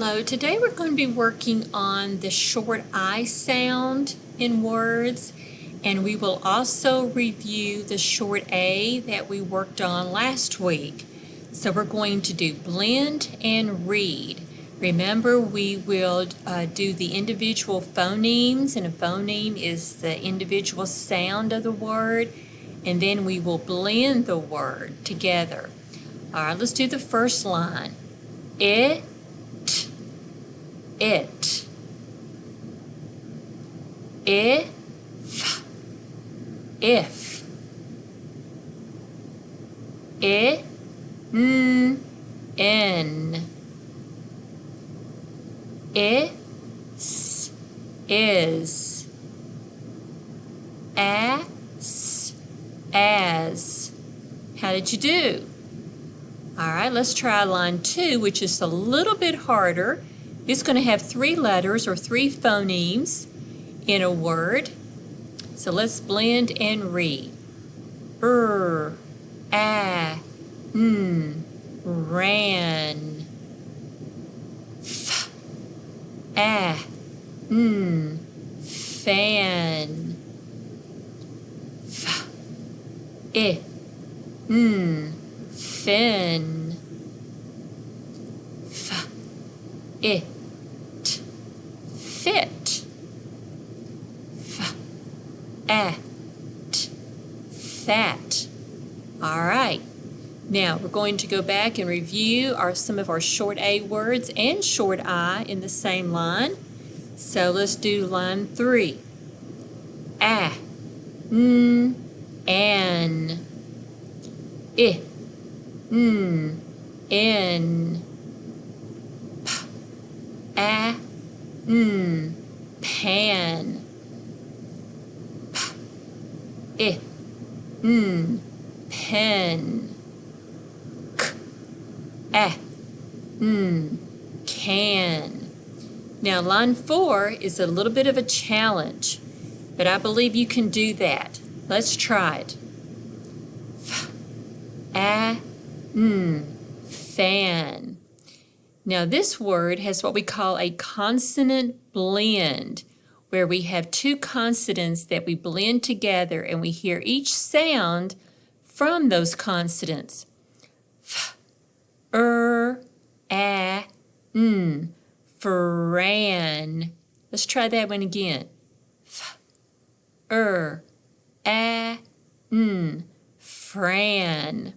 Hello, today we're going to be working on the short I sound in words, and we will also review the short A that we worked on last week. So we're going to do blend and read. Remember, we will do the individual phonemes, and a phoneme is the individual sound of the word, and then we will blend the word together. All right, let's do the first line. It, if, if, in, is, as. How did you do? All right, let's try line 2, which is a little bit harder. It's going to have 3 letters or 3 phonemes in a word. So let's blend and read. Ran. Fan. Fin. It. Fit. Fat. All right. Now we're going to go back and review some of our short A words and short I in the same line. So let's do line 3. An. In. Pan. Pen. Can. Now line 4 is a little bit of a challenge, but I believe you can do that. Let's try it. Fan. Now this word has what we call a consonant blend, where we have 2 consonants that we blend together and we hear each sound from those consonants. Fran. Let's try that one again. Fran.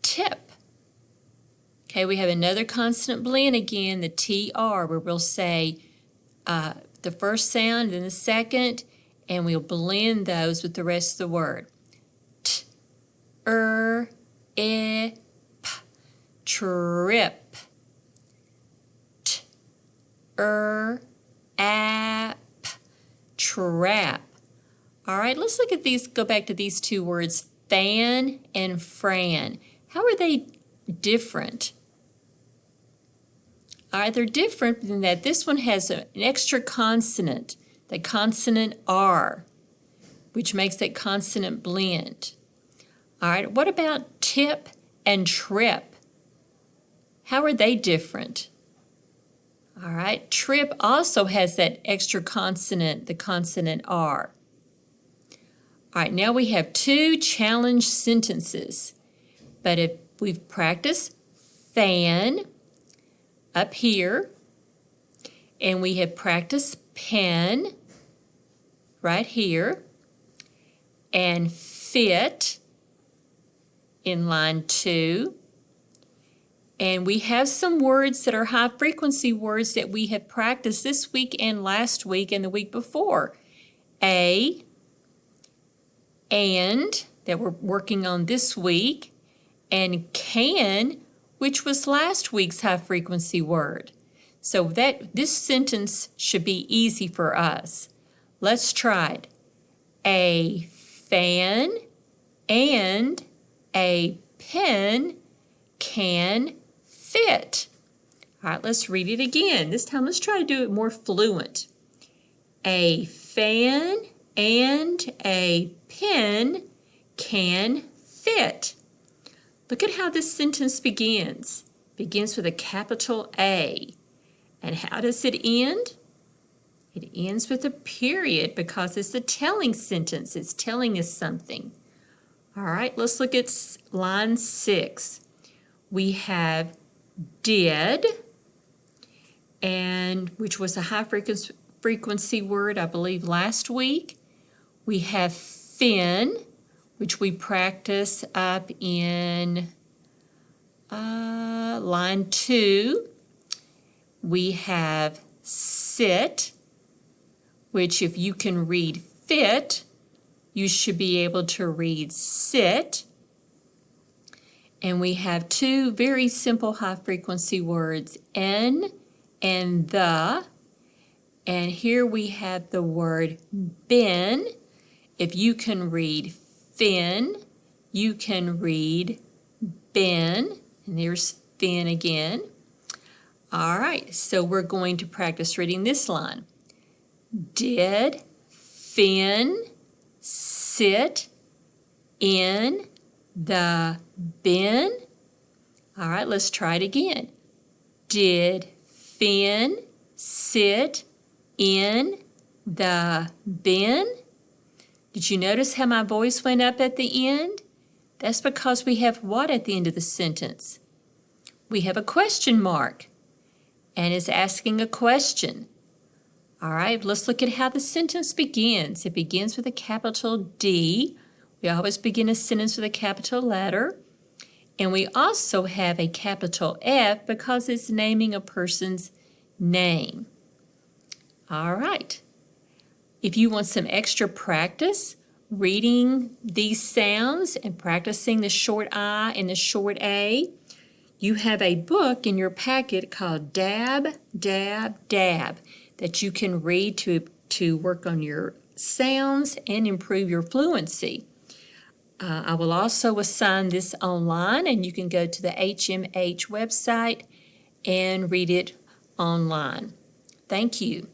Tip. Okay, we have another consonant blend again, the TR, where we'll say the first sound, then the second, and we'll blend those with the rest of the word. Trip. App. Trap. All right, let's look at these, go back to these 2 words, fan and Fran. How are they different? All right, they're different in that this one has an extra consonant, the consonant R, which makes that consonant blend. All right, what about tip and trip? How are they different? All right, trip also has that extra consonant, the consonant R. All right, now we have 2 challenge sentences. But if we've practiced fan up here, and we have practiced pen right here, and fit in line 2, and we have some words that are high frequency words that we have practiced this week and last week and the week before. And that we're working on this week, and can, which was last week's high frequency word. So this sentence should be easy for us. Let's try it. A fan and a pen can fit. All right, let's read it again. This time let's try to do it more fluent. A fan and a pen can fit. Look at how this sentence begins. Begins with a capital A. And how does it end? It ends with a period because it's a telling sentence. It's telling us something. All right, let's look at line 6. We have did, and which was a high frequency word, I believe, last week. We have fin, which we practice up in line 2. We have sit, which if you can read fit, you should be able to read sit. And we have 2 very simple high frequency words, N and the. And here we have the word been. If you can read fin, you can read been. And there's fin again. All right, so we're going to practice reading this line. Did Finn sit in the bin? All right, let's try it again. Did Finn sit in the bin? Did you notice how my voice went up at the end? That's because we have what at the end of the sentence? We have a question mark, and it's asking a question. All right, let's look at how the sentence begins. It begins with a capital D. We always begin a sentence with a capital letter. And we also have a capital F because it's naming a person's name. All right. If you want some extra practice reading these sounds and practicing the short I and the short A, you have a book in your packet called Dab, Dab, Dab that you can read to work on your sounds and improve your fluency. I will also assign this online, and you can go to the HMH website and read it online. Thank you.